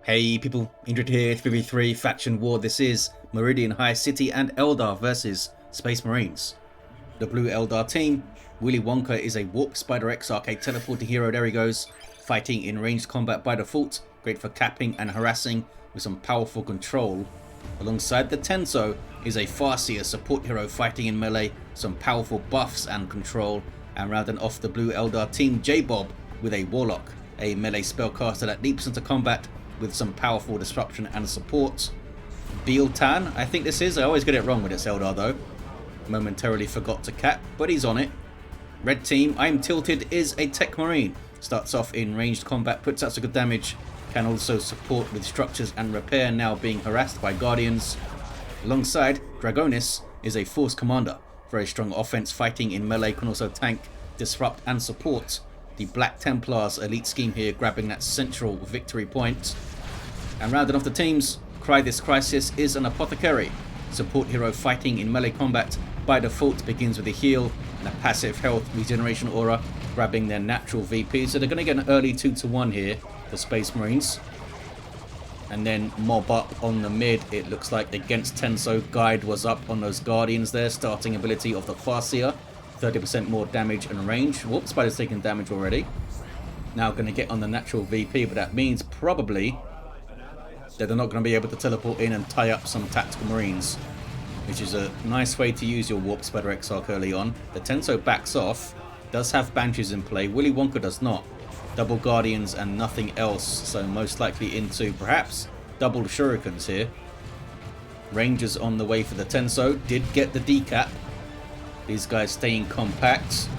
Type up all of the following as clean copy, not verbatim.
Hey people, Indrid here, 3v3 Faction War. This is Meridian High City and Eldar versus Space Marines. The blue Eldar team, Willy Wonka is a Warp Spider Exarch, a teleporting hero, there he goes, fighting in ranged combat by default, great for capping and harassing with some powerful control. Alongside the Tenso is a Farseer support hero fighting in melee, some powerful buffs and control, and rounding off the blue Eldar team, jaybob with a Warlock, a melee spellcaster that leaps into combat with some powerful disruption and support. Tan, I think this is. I always get it wrong with this Eldar though. Momentarily forgot to cap, but he's on it. Red team, I'm Tilted, is a Techmarine. Starts off in ranged combat, puts out some good damage. Can also support with structures and repair, now being harassed by Guardians. Alongside, Dragonis is a Force Commander. Very strong offense, fighting in melee, can also tank, disrupt and support. The Black Templars elite scheme here, grabbing that central victory point. And rounding off the teams, Cry This Crisis is an Apothecary. Support hero fighting in melee combat. By default begins with a heal and a passive health regeneration aura, grabbing their natural VP. So they're going to get an early 2-1 here, the Space Marines. And then mob up on the mid, it looks like against Tenso. Guide was up on those Guardians there, starting ability of the Farseer. 30% more damage and range. Whoop, Spider's taking damage already. Now going to get on the natural VP, but that means probably that they're not going to be able to teleport in and tie up some tactical marines, which is a nice way to use your Warp Spider Exarch early on. The Tenso backs off, does have Banshees in play. Willy Wonka does not. Double Guardians and nothing else, so most likely into perhaps double Shurikens here. Rangers on the way for the Tenso. Did get the decap. These guys staying compact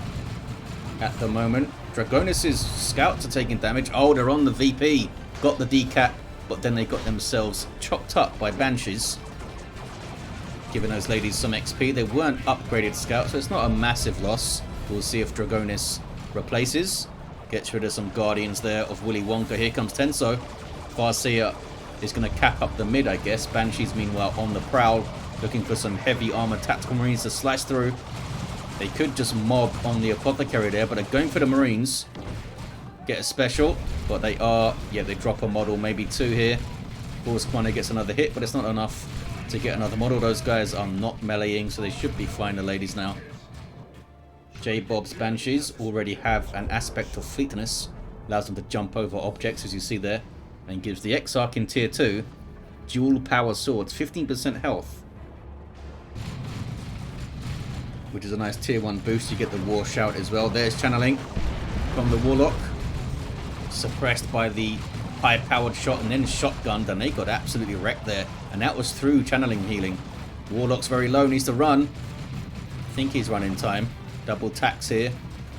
at the moment. Dragonis' scouts are taking damage. Oh, they're on the VP. Got the decap, but then they got themselves chopped up by Banshees. Giving those ladies some XP. They weren't upgraded scouts, so it's not a massive loss. We'll see if Dragonis replaces. Gets rid of some Guardians there of Willy Wonka. Here comes Tenso. Farseer is going to cap up the mid, I guess. Banshees, meanwhile, on the prowl, looking for some heavy armored tactical marines to slice through. They could just mob on the Apothecary there, but they're going for the Marines. Get a special, but they are, yeah, they drop a model, maybe two here. Force Commander gets another hit, but it's not enough to get another model. Those guys are not meleeing, so they should be fine, the ladies now. J-Bob's Banshees already have an aspect of fleetness. Allows them to jump over objects, as you see there. And gives the Exarch in tier 2 dual power swords, 15% health. Which is a nice tier 1 boost. You get the war shout as well. There's channeling from the Warlock. Suppressed by the high powered shot and then shotgunned, and they got absolutely wrecked there. And that was through channeling healing. Warlock's very low, needs to run. I think he's running time. Double tax here.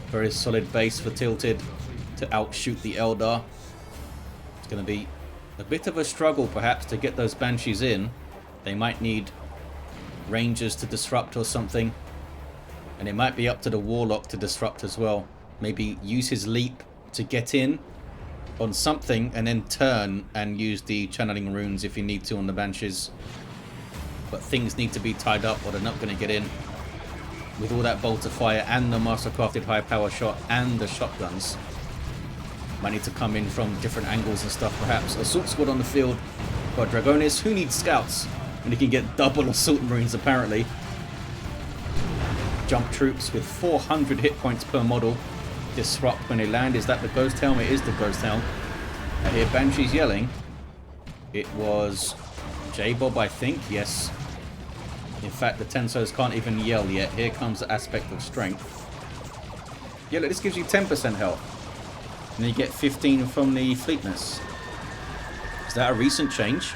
Very solid base for Tilted to outshoot the Eldar. It's going to be a bit of a struggle perhaps to get those Banshees in. They might need Rangers to disrupt or something. And it might be up to the Warlock to disrupt as well. Maybe use his leap to get in on something and then turn and use the channeling runes if you need to on the Banshees. But things need to be tied up or they're not going to get in. With all that bolt of fire and the mastercrafted high power shot and the shotguns. Might need to come in from different angles and stuff perhaps. Assault squad on the field. Got Dragonis. Who needs scouts when he can get double assault marines apparently? Jump troops with 400 hit points per model. Disrupt when they land. Is that the ghost helm? It is the ghost helm. I hear Banshees yelling. It was jaybob, I think. Yes. In fact, the Tensos can't even yell yet. Here comes the aspect of strength. Yeah, look, this gives you 10% health. And then you get 15 from the fleetness. Is that a recent change?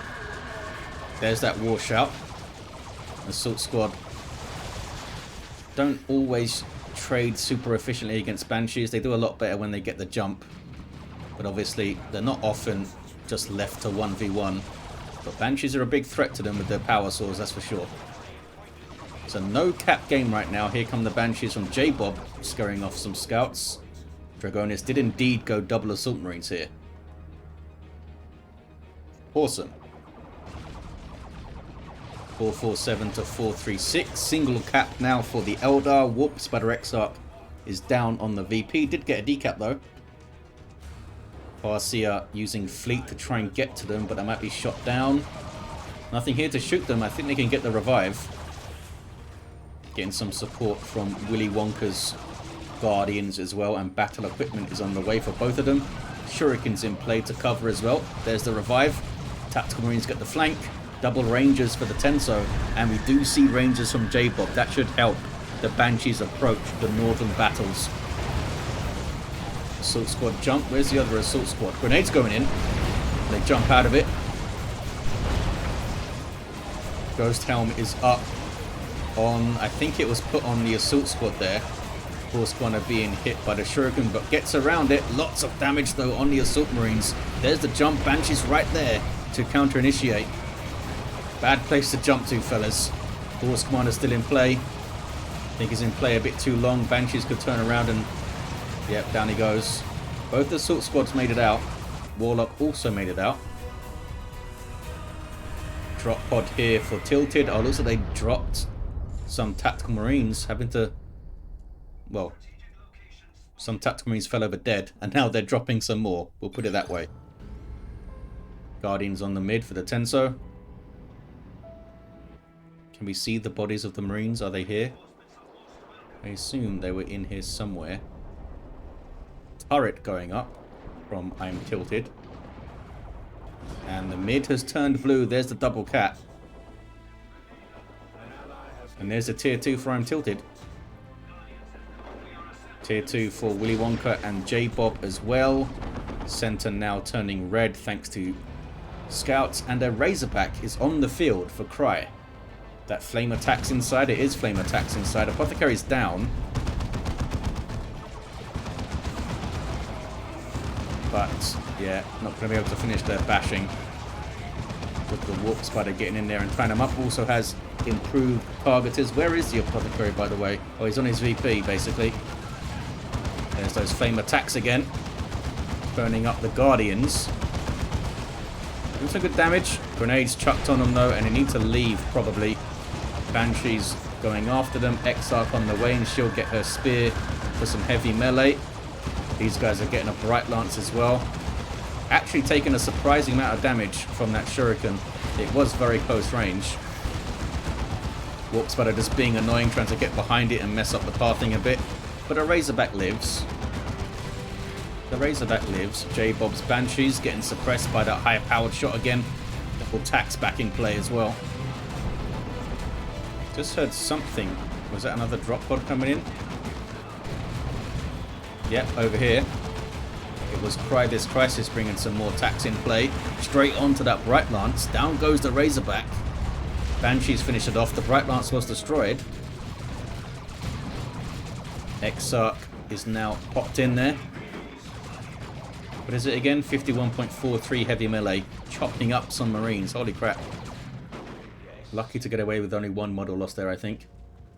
There's that war shout. Assault squad don't always trade super efficiently against Banshees. They do a lot better when they get the jump. But obviously, they're not often just left to 1v1. But Banshees are a big threat to them with their power swords, that's for sure. It's a no-cap game right now. Here come the Banshees from jaybob, scaring off some scouts. Dragonis did indeed go double assault marines here. Awesome. 447 to 436. Single cap now for the Eldar. Warp Spider Exarch is down on the VP. Did get a decap though. Farseer using fleet to try and get to them, but they might be shot down. Nothing here to shoot them. I think they can get the revive. Getting some support from Willy Wonka's Guardians as well, and battle equipment is on the way for both of them. Shuriken's in play to cover as well. There's the revive. Tactical Marines get the flank. Double Rangers for the Tenso, and we do see Rangers from jaybob. That should help the Banshees approach the northern battles. Assault squad jump. Where's the other assault squad? Grenades going in. They jump out of it. Ghost Helm is up on, I think it was put on the assault squad there. Horse Gunner being hit by the Shuriken, but gets around it. Lots of damage though on the assault marines. There's the jump. Banshees right there to counter initiate. Bad place to jump to, fellas. Horse Commander still in play. I think he's in play a bit too long. Banshees could turn around and... Yep, down he goes. Both the assault squads made it out. Warlock also made it out. Drop pod here for Tilted. Oh, looks like they dropped some tactical marines, having to... Well, some tactical marines fell over dead, and now they're dropping some more. We'll put it that way. Guardians on the mid for the Tenso. Can we see the bodies of the marines? Are they here? I assume they were in here somewhere. Turret going up from I'm Tilted. And the mid has turned blue. There's the double cat. And there's the tier 2 for I'm Tilted. Tier 2 for Willy Wonka and jaybob as well. Center now turning red thanks to scouts. And a Razorback is on the field for Cry. That flame attacks inside. It is flame attacks inside. Apothecary's down. But, yeah, not going to be able to finish their bashing. With the Warp Spider getting in there and tying them up. Also has improved targeters. Where is the Apothecary, by the way? Oh, he's on his VP, basically. There's those flame attacks again. Burning up the Guardians. Doing some good damage. Grenades chucked on them, though, and they need to leave, probably. Banshees going after them. Exarch on the way, and she'll get her spear for some heavy melee. These guys are getting a Bright Lance as well. Actually taking a surprising amount of damage from that Shuriken. It was very close range. Warp Spider just being annoying, trying to get behind it and mess up the pathing a bit. But a Razorback lives. The Razorback lives. Jaybob's Banshees getting suppressed by that high-powered shot again. Double tax back in play as well. Just heard something. Was that another drop pod coming in? Yep, over here. It was Cry This Crisis bringing some more tax in play. Straight onto that Bright Lance. Down goes the Razorback. Banshees finish it off. The Bright Lance was destroyed. Exarch is now popped in there. What is it again? 51.43 heavy melee. Chopping up some Marines. Holy crap. Lucky to get away with only one model lost there, I think.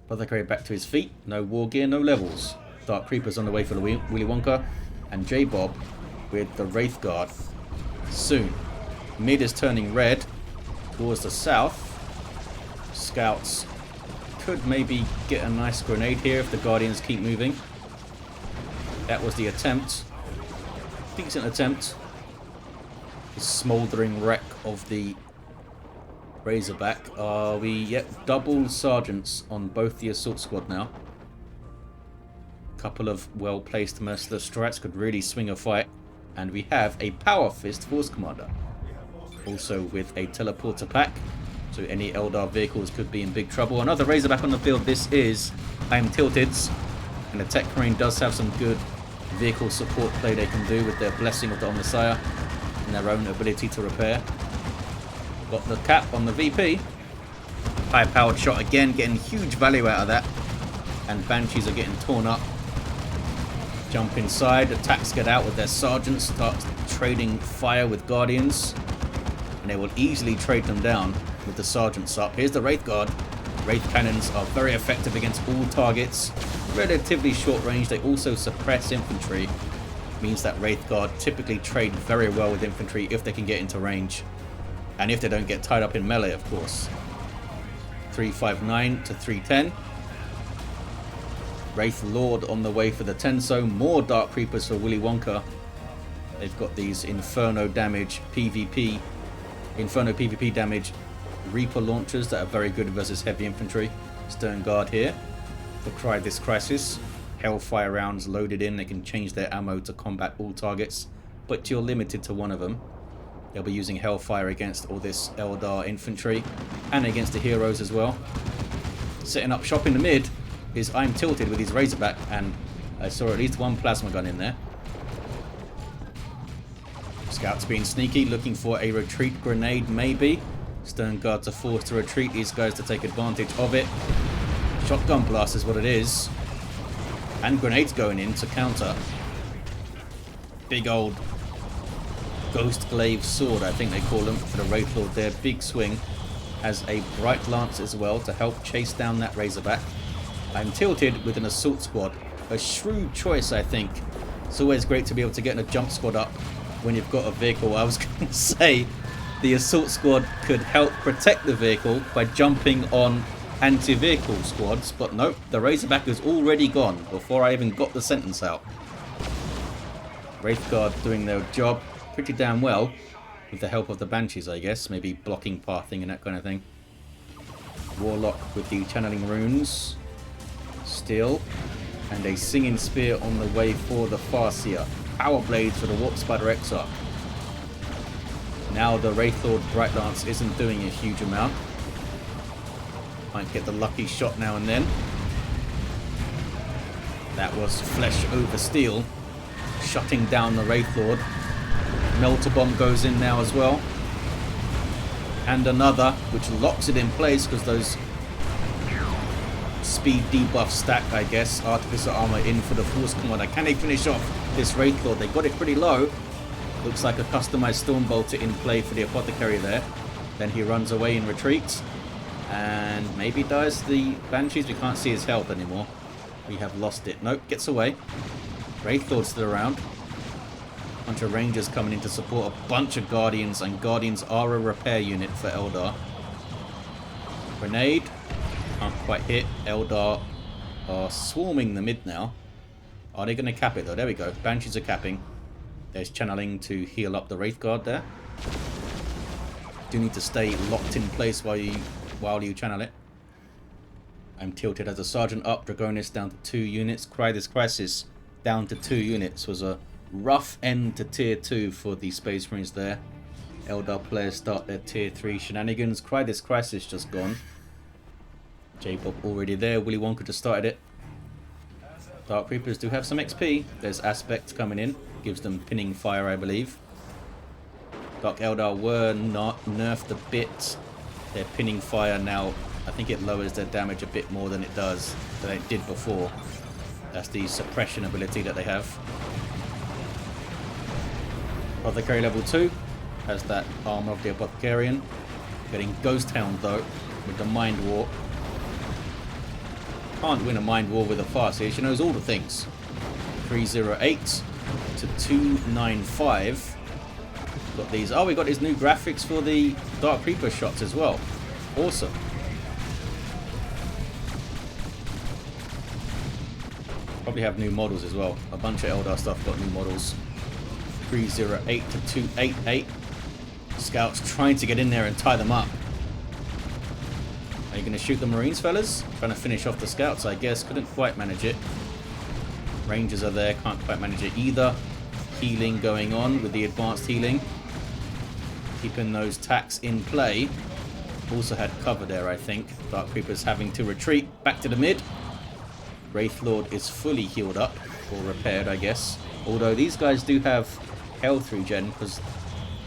Apothecary back to his feet. No war gear, no levels. Dark Creepers on the way for the Willy Wonka. And jaybob with the Wraith Guard. Soon. Mid is turning red towards the south. Scouts could maybe get a nice grenade here if the Guardians keep moving. That was the attempt. Decent attempt. The smouldering wreck of the Razorback. Are we yet double sergeants on both the assault squad now? Couple of well-placed merciless strats could really swing a fight. And we have a Power Fist Force Commander. Also with a teleporter pack. So any Eldar vehicles could be in big trouble. Another Razorback on the field. This is I'm Tilted's. And the Techmarine does have some good vehicle support play they can do with their Blessing of the Omnissiah and their own ability to repair. Got the cap on the VP. High-powered shot again, getting huge value out of that. And Banshees are getting torn up. Jump inside, attacks get out with their sergeants, start trading fire with Guardians. And they will easily trade them down with the sergeants up. Here's the Wraith Guard. Wraith Cannons are very effective against all targets. Relatively short range, they also suppress infantry. Means that Wraith Guard typically trade very well with infantry if they can get into range. And if they don't get tied up in melee, of course. 359 to 310. Wraith Lord on the way for the Tenso. More Dark Creepers for Willy Wonka. They've got these Inferno PvP damage Reaper launchers that are very good versus heavy infantry. Stern Guard here for this crisis. Hellfire rounds loaded in. They can change their ammo to combat all targets, but you're limited to one of them. They'll be using Hellfire against all this Eldar infantry and against the heroes as well. Setting up shop in the mid is I'm Tilted with his Razorback, and I saw at least one plasma gun in there. Scouts being sneaky, looking for a retreat grenade maybe. Stern Guards are forced to retreat, these guys to take advantage of it. Shotgun blast is what it is. And grenades going in to counter. Big old Ghost Glaive Sword, I think they call them, for the Wraith Lord there. Big swing. Has a Bright Lance as well to help chase down that Razorback. I'm Tilted with an Assault Squad. A shrewd choice, I think. It's always great to be able to get a jump squad up when you've got a vehicle. I was going to say the Assault Squad could help protect the vehicle by jumping on anti-vehicle squads, but nope, the Razorback is already gone before I even got the sentence out. Wraith Guard doing their job pretty damn well with the help of the Banshees, I guess, maybe blocking pathing and that kind of thing. Warlock with the channeling runes still, and a Singing Spear on the way for the Farseer. Power Blades for the Warp Spider Exarch. Now the Wraith Lord Bright Lance isn't doing a huge amount. Might get the lucky shot now and then. That was flesh over steel, shutting down the Wraith Lord. Melter Bomb goes in now as well. And another, which locks it in place because those speed debuff stack, I guess. Artificer Armor in for the Force Commander. Can they finish off this Wraith Lord? They got it pretty low. Looks like a customized Stormbolter in play for the Apothecary there. Then he runs away and retreats. And maybe dies the Banshees. We can't see his health anymore. We have lost it. Nope, gets away. Wraith Lord's still around. Bunch of Rangers coming in to support a bunch of Guardians, and Guardians are a repair unit for Eldar. Grenade. Can't quite hit. Eldar are swarming the mid now. Are they going to cap it though? There we go. Banshees are capping. There's channeling to heal up the Wraith Guard there. Do need to stay locked in place while you channel it. I'm Tilted as a Sergeant up. Dragonis down to 2 units. This crisis down to 2 units was a rough end to tier 2 for the Space Marines there. Eldar players start their tier 3 shenanigans. This crisis just gone. jaybob already there. Willy Wonka just started it. Dark Reapers do have some XP. There's Aspect coming in. Gives them pinning fire, I believe. Dark Eldar were not nerfed a bit. Their pinning fire now, I think it lowers their damage a bit more than it did before. That's the suppression ability that they have. Apothecary level 2 has that armor of the Apothecarian. Getting Ghost Hound though with the Mind War. Can't win a Mind War with a Farseer. She knows all the things. 308 to 295. Got these. Oh, we got these new graphics for the Dark Reaper shots as well. Awesome. Probably have new models as well. A bunch of Eldar stuff got new models. 308 to 288. Scouts trying to get in there and tie them up. Are you going to shoot the Marines, fellas? Trying to finish off the Scouts, I guess. Couldn't quite manage it. Rangers are there. Can't quite manage it either. Healing going on with the advanced healing. Keeping those tacks in play. Also had cover there, I think. Dark Reapers having to retreat back to the mid. Wraith Lord is fully healed up. Or repaired, I guess. Although these guys do have health regen because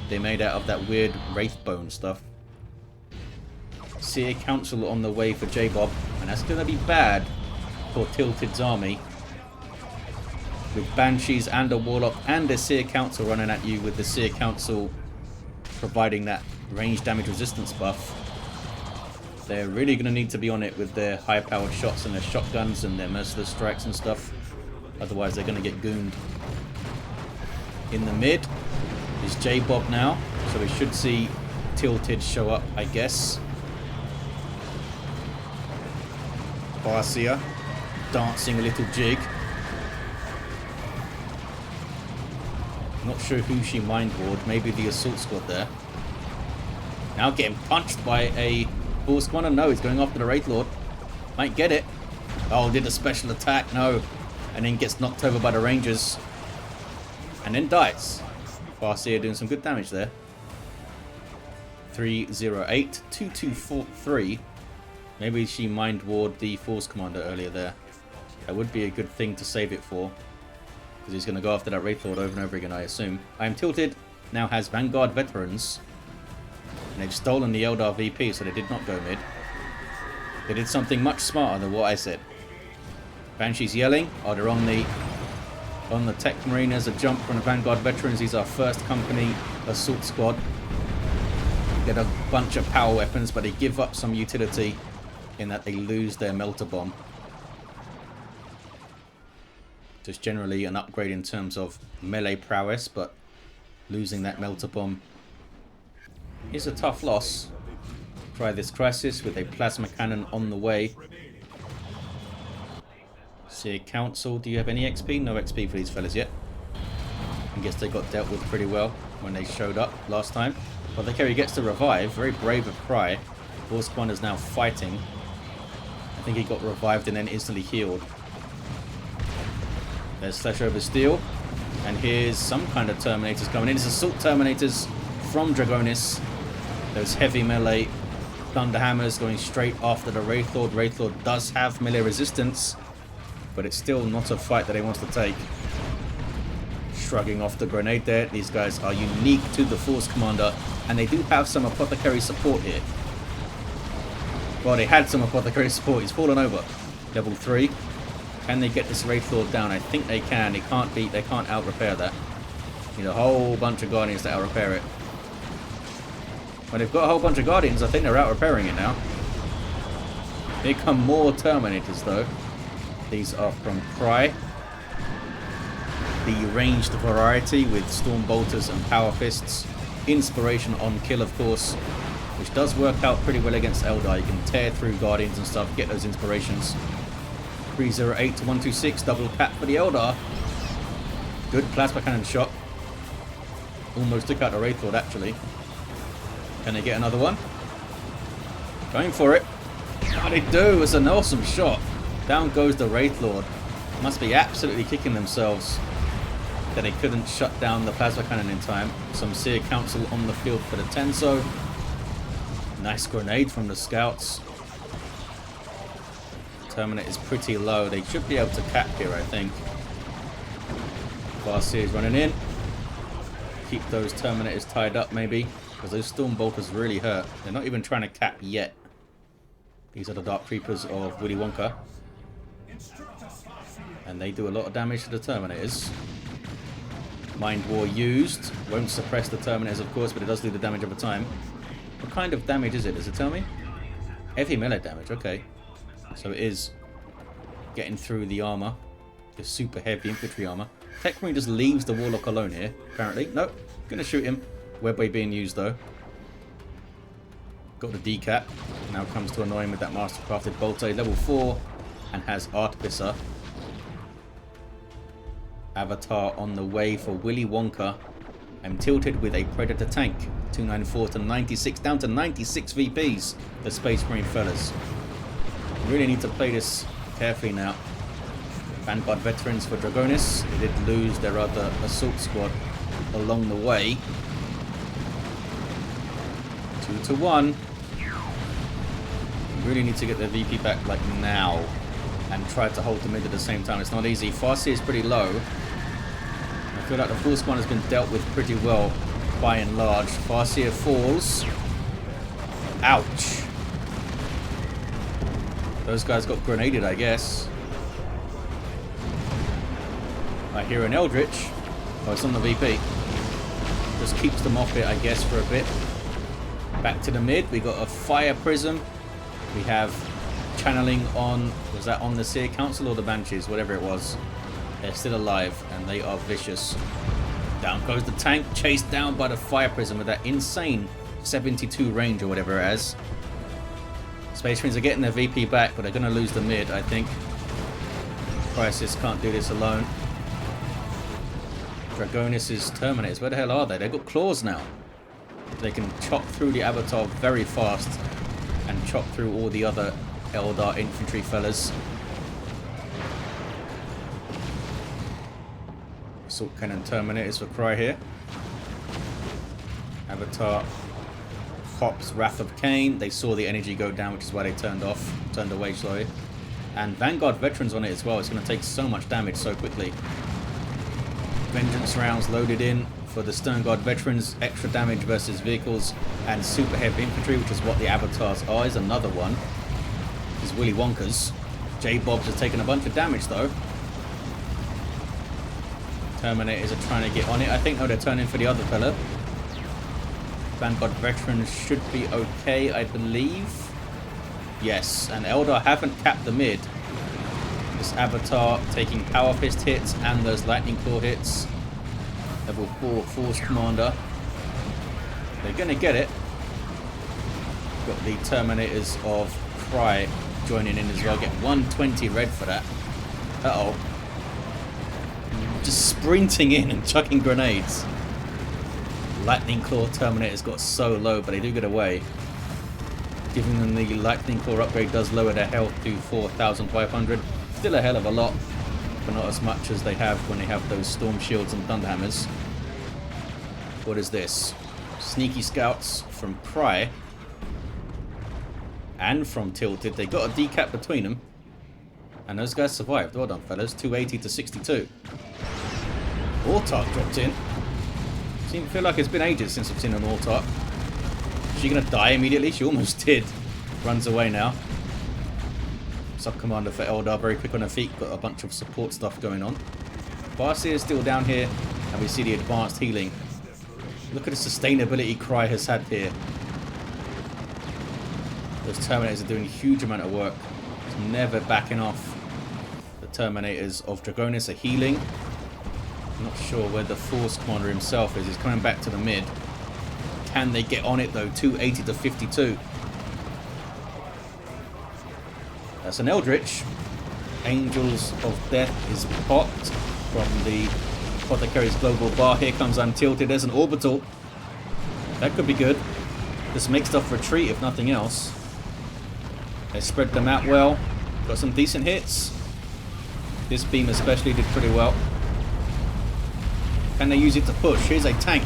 they're made out of that weird Wraith Bone stuff. Seer Council on the way for jaybob. And that's going to be bad for Tilted's army. With Banshees and a Warlock and a Seer Council running at you, with the Seer Council providing that range damage resistance buff. They're really going to need to be on it with their high-powered shots and their shotguns and their merciless strikes and stuff. Otherwise they're going to get gooned. In the mid is jaybob now, so we should see Tilted show up, I guess. Farseer dancing a little jig. Not sure who she mind ward. Maybe the assault squad there. Now getting punched by a Force Commander. No, he's going after the Wraith Lord. Might get it. Oh, did a special attack. No. And then gets knocked over by the Rangers. And then dies. Farseer doing some good damage there. 308. 2243. Maybe she mind ward the Force Commander earlier there. That would be a good thing to save it for. Because he's going to go after that Wraith Lord over and over again, I assume. I am tilted. Now has Vanguard veterans. And they've stolen the Eldar VP, so they did not go mid. They did something much smarter than what I said. Banshee's yelling. Oh, they're on the Techmarine. There's a jump from the Vanguard veterans. These are first company assault squad. Get a bunch of power weapons, but they give up some utility in that they lose their melter bomb. Just generally an upgrade in terms of melee prowess, but losing that melter bomb is a tough loss. Try this crisis with a plasma cannon on the way. See, Council, do you have any XP? No XP for these fellas yet. I guess they got dealt with pretty well when they showed up last time. Apothecary gets to revive. Very brave of Cry. Force Commander is now fighting. I think he got revived and then instantly healed. There's Slash over Steel. And here's some kind of Terminators coming in. It's Assault Terminators from Dragonis. Those heavy melee Thunderhammers going straight after the Wraith Lord. Wraith Lord does have melee resistance, but it's still not a fight that he wants to take. Shrugging off the grenade there. These guys are unique to the Force Commander, and they do have some Apothecary support here. Well, they had some Apothecary support. He's fallen over. Level 3. Can they get this Wraith Lord down? I think they can. They can't out-repair that. Need a whole bunch of Guardians to out-repair it. When they've got a whole bunch of Guardians, I think they're out-repairing it now. Here come more Terminators, though. These are from Cry. The ranged variety with Storm Bolters and Power Fists. Inspiration on kill, of course, which does work out pretty well against Eldar. You can tear through Guardians and stuff, get those inspirations. 308 to 126, double cap for the Eldar. Good plasma cannon shot. Almost took out the Wraith Lord, actually. Can they get another one? Going for it. Oh, they do. It's an awesome shot. Down goes the Wraith Lord. Must be absolutely kicking themselves that they couldn't shut down the plasma cannon in time. Some Seer Council on the field for the Tenso. Nice grenade from the scouts. Terminator is pretty low. They should be able to cap here, I think. Farseer is running in. Keep those Terminators tied up, maybe. Because those Storm Bolters really hurt. They're not even trying to cap yet. These are the Dark Creepers of Willy Wonka. And they do a lot of damage to the Terminators. Mind War used. Won't suppress the Terminators, of course, but it does do the damage over time. What kind of damage is it? Does it tell me? Heavy melee damage, okay. So it is getting through the armor. The super heavy infantry armor. Techmarine just leaves the Warlock alone here, apparently. Nope. Gonna shoot him. Webway being used, though. Got the decap. Now comes to annoy him with that Mastercrafted Bolter. Level 4. And has Artificer. Avatar on the way for Willy Wonka. I'm tilted with a Predator tank. 294 to 96. Down to 96 VPs. The Space Marine fellas. Really need to play this carefully now. Vanguard veterans for Dragonis. They did lose their other assault squad along the way. 2 to 1. Really need to get their VP back like now. And try to hold them mid at the same time. It's not easy. Farseer is pretty low. I feel like the Force One has been dealt with pretty well by and large. Farseer falls. Ouch. Those guys got grenaded, I guess. I hear an Eldritch. Oh, it's on the VP. Just keeps them off it, I guess, for a bit. Back to the mid. We got a Fire Prism. We have channeling on, was that on the Seer Council or the Banshees? Whatever it was. They're still alive and they are vicious. Down goes the tank, chased down by the Fire Prism with that insane 72 range or whatever it has. Space Marines are getting their VP back, but they're going to lose the mid, I think. Crisis can't do this alone. Dragonis' Terminators, where the hell are they? They've got claws now. They can chop through the Avatar very fast and chop through all the other Eldar infantry fellas. Assault Cannon Terminators for Cry here. Avatar pops Wrath of Cain. They saw the energy go down, which is why they turned away, sorry. And Vanguard Veterans on it as well. It's going to take so much damage so quickly. Vengeance rounds loaded in for the Stern Guard Veterans. Extra damage versus vehicles and super heavy infantry, which is what the Avatars are. Is another one. Is Willy Wonka's. Jaybobs have taken a bunch of damage though. Terminators are trying to get on it. I think they're turning for the other fella. Vanguard Veterans should be okay, I believe. Yes, and Eldar haven't capped the mid. This Avatar taking Power Fist hits and those Lightning Claw hits. Level 4 Force Commander. They're going to get it. Got the Terminators of Cry joining in as well. Get 120 red for that. Uh-oh. Just sprinting in and chucking grenades. Lightning Claw Terminators got so low, but they do get away. Giving them the Lightning Claw upgrade does lower their health to 4,500. Still a hell of a lot, but not as much as they have when they have those Storm Shields and Thunderhammers. What is this? Sneaky Scouts from Cry and from Tilted. They got a decap between them, and those guys survived. Well done, fellas. 280 to 62. Autark dropped in. Feel like it's been ages since I've seen an Autark. Is she going to die immediately? She almost did. Runs away now. Sub-commander for Eldar, very quick on her feet. Got a bunch of support stuff going on. Farseer is still down here, and we see the advanced healing. Look at the sustainability Cry has had here. Those Terminators are doing a huge amount of work. It's never backing off. The Terminators of Dragonis are healing. Not sure where the Force Commander himself is. He's coming back to the mid. Can they get on it though? 280 to 52. That's an Eldritch. Angels of Death is popped from the Apothecary's Global Bar. Here comes Untilted. There's an Orbital. That could be good. This makes stuff retreat if nothing else. They spread them out well. Got some decent hits. This beam especially did pretty well. Can they use it to push? Here's a tank.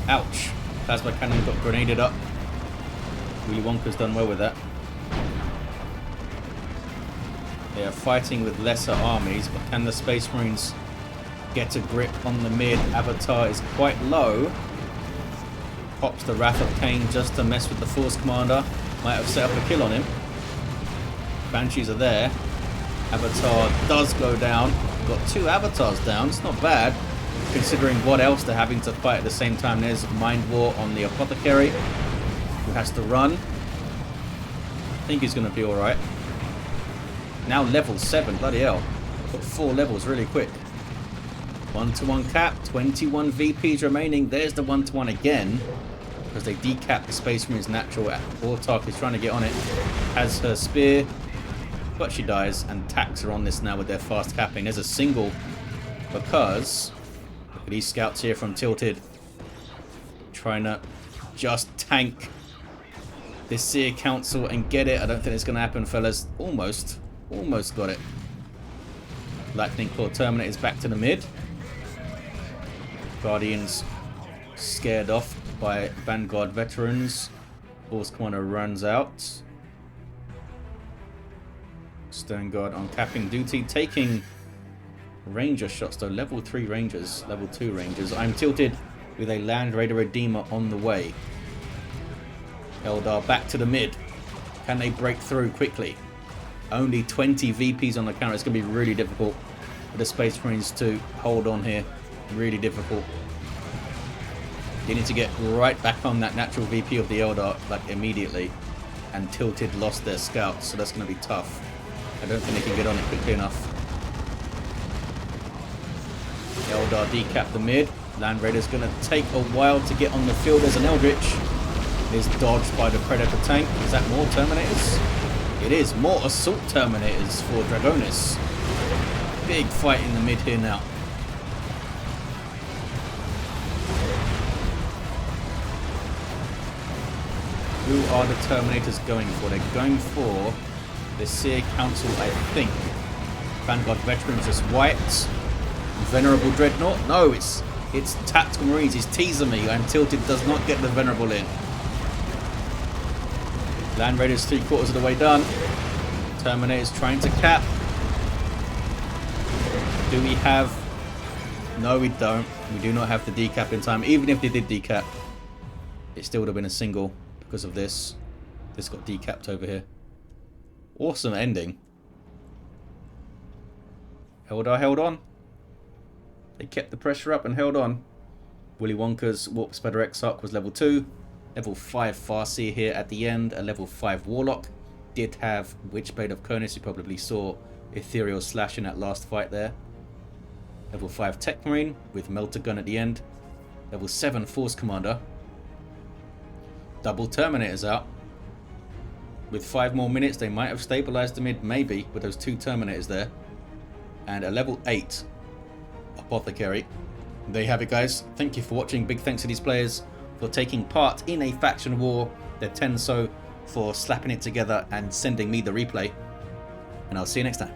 Ouch. Plasma cannon got grenaded up. Willy Wonka's done well with that. They are fighting with lesser armies, but can the Space Marines get a grip on the mid? Avatar is quite low. Pops the Wrath of Cain just to mess with the Force Commander. Might have set up a kill on him. Banshees are there. Avatar does go down. Got 2 Avatars down. It's not bad, considering what else they're having to fight at the same time. There's Mind War on the Apothecary, who has to run. I think he's going to be alright. Now level 7. Bloody hell. Got 4 levels really quick. 1-to-1 cap. 21 VPs remaining. There's the 1-to-1 again, because they decapped the Space Marine's natural. Autark is trying to get on it. Has her spear, but she dies, and Tax are on this now with their fast capping. There's a single, because look at these scouts here from Tilted trying to just tank this Seer Council and get it. I don't think it's going to happen, fellas. Almost got it. Lightning Claw Terminators back to the mid. Guardians scared off by Vanguard Veterans. Force Commander runs out. Stern Guard on capping duty, taking Ranger shots though. Level 3 Rangers, level 2 Rangers. I'm Tilted with a Land Raider Redeemer on the way. Eldar back to the mid. Can they break through quickly? Only 20 VPs on the counter. It's going to be really difficult for the Space Marines to hold on here. Really difficult. They need to get right back on that natural VP of the Eldar, like immediately. And Tilted lost their scouts, so that's going to be tough. I don't think they can get on it quickly enough. Eldar decap the mid. Land Raider's going to take a while to get on the field. There's an Eldritch. It is dodged by the Predator tank. Is that more Terminators? It is. More Assault Terminators for Dragonis. Big fight in the mid here now. Who are the Terminators going for? They're going for the Seer Council, I think. Vanguard Veterans just wiped. Venerable Dreadnought? No, it's Tactical Marines. He's teasing me, and Tilted does not get the Venerable in. Land Raiders 3/4 of the way done. Terminators trying to cap. Do we have... No, we don't. We do not have the decap in time. Even if they did decap, it still would have been a single because of this. This got decapped over here. Awesome ending. Eldar held on. They kept the pressure up and held on. Willy Wonka's Warp Spider Exarch was level 2. Level 5 Farseer here at the end. A level 5 Warlock. Did have Witchblade of Kernus. You probably saw Ethereal Slash in that last fight there. Level 5 Techmarine with Melter Gun at the end. Level 7 Force Commander. Double Terminators out. With 5 more minutes, they might have stabilized the mid, maybe, with those 2 Terminators there. And a level 8 Apothecary. There you have it, guys. Thank you for watching. Big thanks to these players for taking part in a faction war. They're Tenso for slapping it together and sending me the replay. And I'll see you next time.